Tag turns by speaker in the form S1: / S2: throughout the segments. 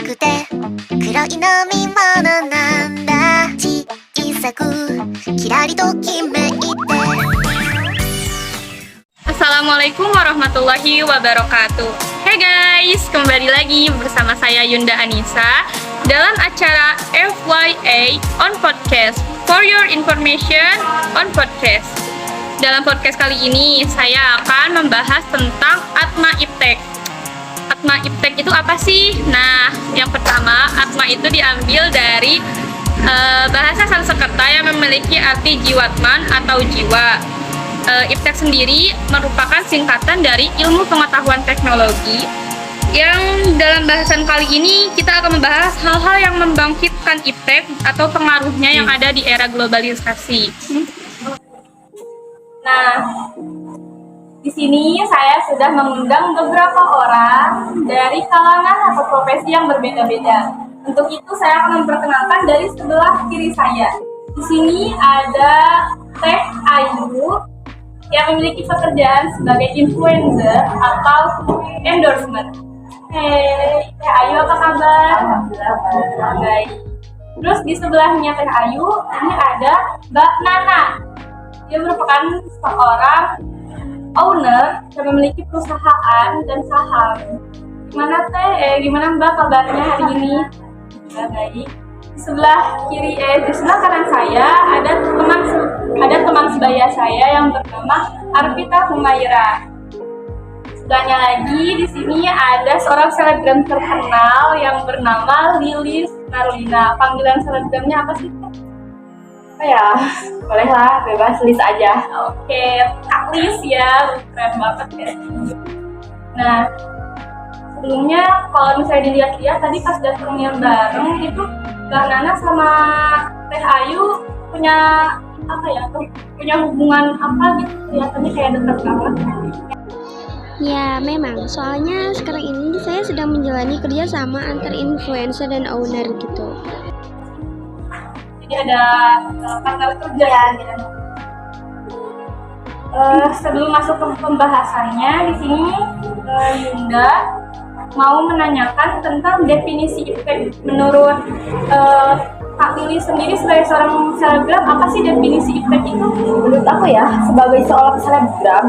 S1: くて黒い飲み物なんだ小さくキラリときめいて
S2: Assalamualaikum warahmatullahi wabarakatuh. Hey guys, kembali lagi bersama saya Yunda Anissa dalam acara FYA on Podcast, for your information on podcast. Dalam podcast kali ini saya akan membahas tentang Atma Iptek. Atma Iptek itu apa sih? Nah, yang pertama, Atma itu diambil dari bahasa Sanskerta yang memiliki arti jiwatman atau jiwa. Iptek sendiri merupakan singkatan dari ilmu pengetahuan teknologi yang dalam bahasan kali ini kita akan membahas hal-hal yang membangkitkan Iptek atau pengaruhnya yang ada di era globalisasi. Nah, di sini saya sudah mengundang beberapa orang dari kalangan atau profesi yang berbeda-beda. Untuk itu saya akan memperkenalkan dari sebelah kiri saya. Di sini ada Teh Ayu yang memiliki pekerjaan sebagai influencer atau endorsement. Hey, Teh Ayu apa kabar? Alhamdulillah baik. Terus di sebelahnya Teh Ayu ini ada Mbak Nana. Dia merupakan seorang owner yang memiliki perusahaan dan saham. Gimana Mbak kabarnya hari ini? Ya, baik. Di sebelah kiri, di sebelah kanan saya ada teman sebaya saya yang bernama Arpita Humaira. Sebelahnya lagi di sini ada seorang selebgram terkenal yang bernama Lilis Marlina. Panggilan selebgramnya apa sih?
S3: Ya, bolehlah, bebas, Lis aja.
S2: Oke, Kak Lis ya, keren banget ya. Nah, sebelumnya kalau misalnya dilihat-lihat tadi pas datangnya bareng itu Mbak Nana sama Teh Ayu punya punya hubungan apa gitu, kelihatannya kayak dekat banget.
S4: Ya memang, soalnya sekarang ini saya sedang menjalani kerja sama antar influencer dan owner gitu.
S2: Jadi ada partner kerja ya gitu. Sebelum masuk ke pembahasannya, di sini Yunda mau menanyakan tentang definisi Iptek. Menurut Kak Lili sendiri sebagai seorang selebgram, apa sih definisi Iptek itu?
S3: Menurut aku ya, sebagai seorang selebgram,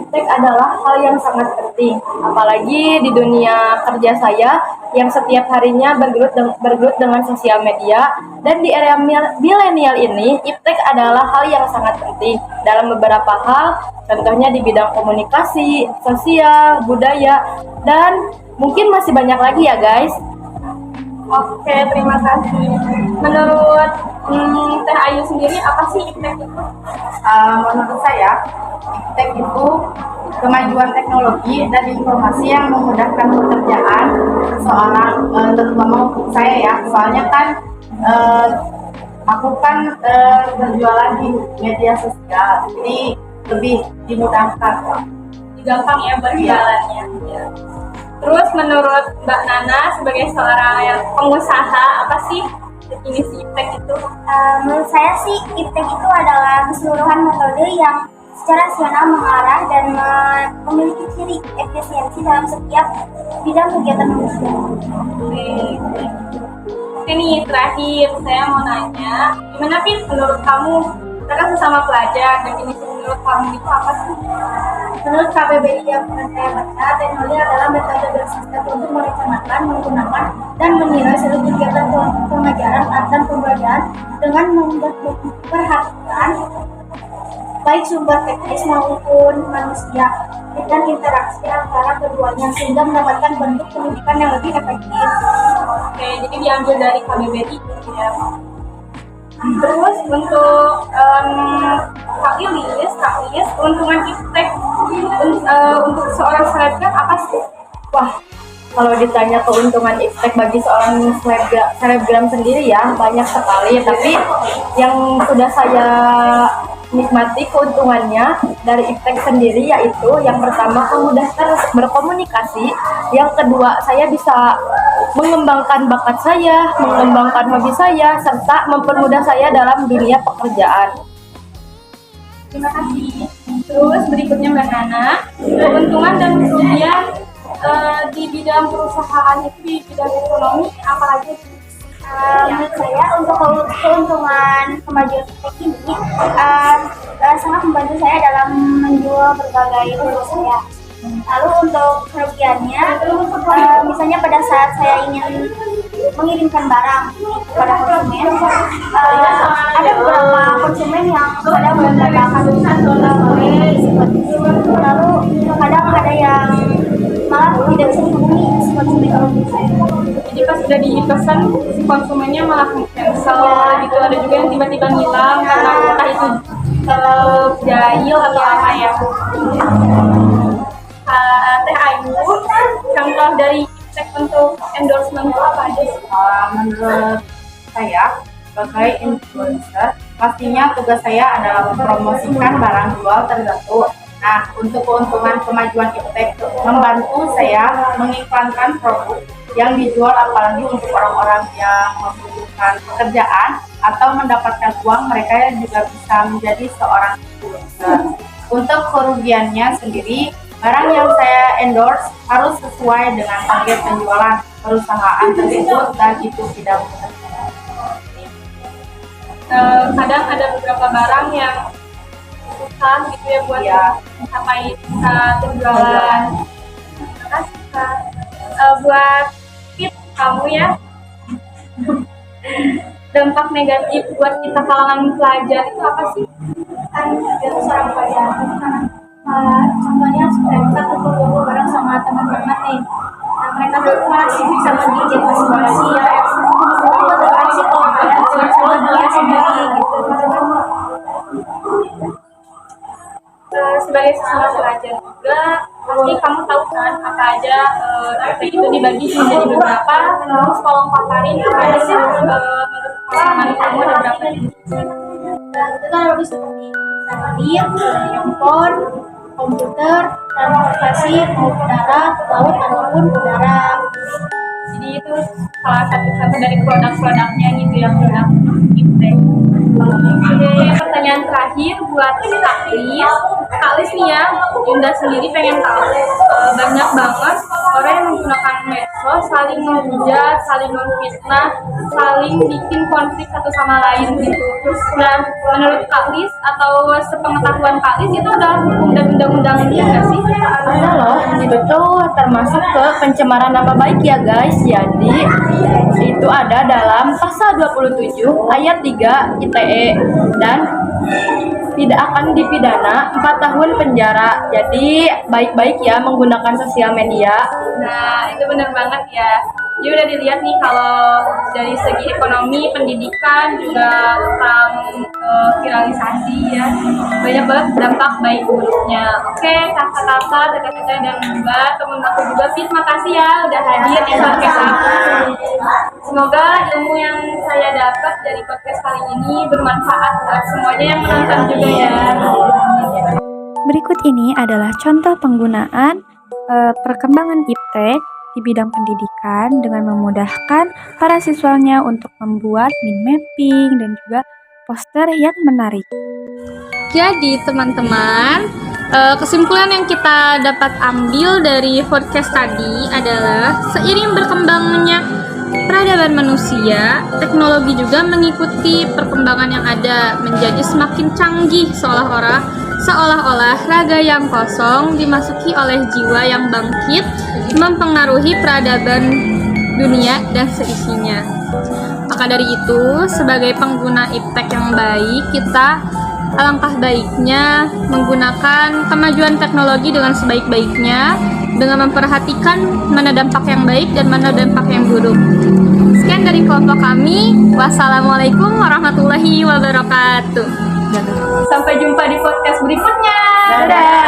S3: Iptek adalah hal yang sangat penting. Apalagi di dunia kerja saya yang setiap harinya bergelut dengan sosial media. Dan di era milenial ini, Iptek adalah hal yang sangat penting dalam beberapa hal, contohnya di bidang komunikasi, sosial, budaya, dan mungkin masih banyak lagi ya guys.
S2: Oke, terima kasih. Menurut Teh Ayu sendiri, apa sih Iptek itu?
S3: Menurut saya, Iptek itu kemajuan teknologi dan informasi yang memudahkan pekerjaan seseorang, terutama untuk saya ya. Soalnya kan aku kan berjualan di media sosial, jadi lebih dimudahkan.
S2: Gampang ya berjualannya. Ya. Terus menurut Mbak Nana sebagai seorang yang pengusaha, apa sih definisi Iptek itu?
S5: Menurut saya sih Iptek itu adalah keseluruhan metode yang secara rasional mengarah dan memiliki ciri efisiensi dalam setiap bidang kegiatan manusia.
S2: Oke nih, terakhir saya mau nanya, gimana Pin menurut kamu, kita kan sesama pelajar, definisi menurut kamu itu apa sih?
S5: Menurut KBBI yang pernah saya baca, teknologi adalah metode bersistem untuk merencanakan, menggunakan, dan menilai seluruh kegiatan pengajaran dan pembelajaran dengan memperhatikan baik sumber teknis maupun manusia dan interaksi antara keduanya sehingga mendapatkan bentuk pendidikan yang lebih efektif.
S2: Oke, jadi diambil dari KBBI ya. Terus untuk Kak Ilis, keuntungan Iptek untuk seorang selebgram apa sih?
S3: Wah, kalau ditanya keuntungan Iptek bagi seorang selebgram sendiri ya banyak sekali, tapi yang sudah saya nikmati keuntungannya dari Iptek sendiri yaitu yang pertama memudahkan berkomunikasi, yang kedua saya bisa mengembangkan bakat saya, mengembangkan hobi saya, serta mempermudah saya dalam dunia pekerjaan.
S2: Terima kasih. Terus berikutnya Mbak Nana, keuntungan dan kerugian di bidang perusahaan itu, di bidang ekonomi apa aja sih?
S5: Menurut saya untuk keuntungan kemajuan iptek ini sangat membantu saya dalam menjual berbagai produk saya. Lalu untuk kerugiannya, misalnya pada saat saya ingin mengirimkan barang kepada konsumen, ada beberapa konsumen yang kadang mengatakan lalu kadang ada yang malah tidak bisa dihubungi si konsumen kalau saya.
S2: Jadi pas sudah dipesan, si konsumennya malah cancel gitu. Ada juga yang tiba-tiba ngilang karena entah itu jahil atau apa ya. Teh Ayu, contoh dari iptek untuk endorsement itu apa aja sih?
S3: Menurut saya sebagai influencer, pastinya tugas saya adalah mempromosikan barang jual tertentu. Nah, untuk keuntungan kemajuan iptek, membantu saya mengiklankan produk yang dijual, apalagi untuk orang-orang yang membutuhkan pekerjaan atau mendapatkan uang, mereka juga bisa menjadi seorang influencer. Untuk kerugiannya sendiri, barang yang saya endorse harus sesuai dengan target penjualan perusahaan tersebut dan itu tidak mudah.
S2: Kadang ada beberapa barang yang susah gitu ya buat mencapai penjualan. Terima kasih Kak. Buat tips kamu ya, dampak negatif buat kita kalangan pelajar itu apa sih?
S5: Kan itu seorang pelajar contohnya supaya kita kumpul-kumpul bareng sama teman-teman nih. Nah, mereka tuh masih bisa mendidik masing-masing ya. Motivasi kalau kalian sama dia sendiri gitu.
S2: Sebagai sesama pelajar juga, pasti kamu tahu kan apa aja iptek itu dibagi menjadi beberapa. Terus tolong paparin apa aja sih menurut pengalaman kamu ada berapa jenis?
S5: Itu kan lebih seperti satelit, handphone, komputer, transportasi, mau darat, laut ataupun udara.
S2: Jadi itu salah satu dari produk-produknya gitu ya, produk iptek. Oke, pertanyaan terakhir buat Kak Lis nih ya, Yunda sendiri pengen tahu banyak banget orang yang menggunakan medsos saling menghujat, saling memfitnah, saling bikin konflik satu sama lain gitu. Nah, menurut Kak Lis atau sepengetahuan Kak Lis itu adalah hukum dan undang-undangnya nggak sih?
S3: Ada loh, itu tuh termasuk ke pencemaran nama baik ya guys. Jadi itu ada dalam pasal 27 ayat 3 ITE dan tidak akan dipidana 4 tahun penjara. Jadi baik-baik ya menggunakan sosial media.
S2: Nah, itu benar banget ya. Jadi udah dilihat nih kalau dari segi ekonomi, pendidikan, juga tentang viralisasi ya. Banyak banget dampak baik buruknya. Oke, kakak-kakak, teteh-teteh, dan juga temen aku juga, Fit, makasih ya udah hadir di podcast aku. Semoga ilmu yang saya dapat dari podcast kali ini bermanfaat buat semuanya yang menonton juga ya.
S6: Berikut ini adalah contoh penggunaan perkembangan iptek di bidang pendidikan dengan memudahkan para siswanya untuk membuat mind mapping dan juga poster yang menarik.
S2: Jadi teman-teman, kesimpulan yang kita dapat ambil dari podcast tadi adalah seiring berkembangnya peradaban manusia, teknologi juga mengikuti perkembangan yang ada menjadi semakin canggih, seolah-olah raga yang kosong dimasuki oleh jiwa yang bangkit, mempengaruhi peradaban dunia dan seisinya. Maka dari itu, sebagai pengguna iptek yang baik, kita alangkah baiknya menggunakan kemajuan teknologi dengan sebaik-baiknya, dengan memperhatikan mana dampak yang baik dan mana dampak yang buruk. Sekian dari kelompok kami. Wassalamualaikum warahmatullahi wabarakatuh. Sampai jumpa di podcast berikutnya. Dadah.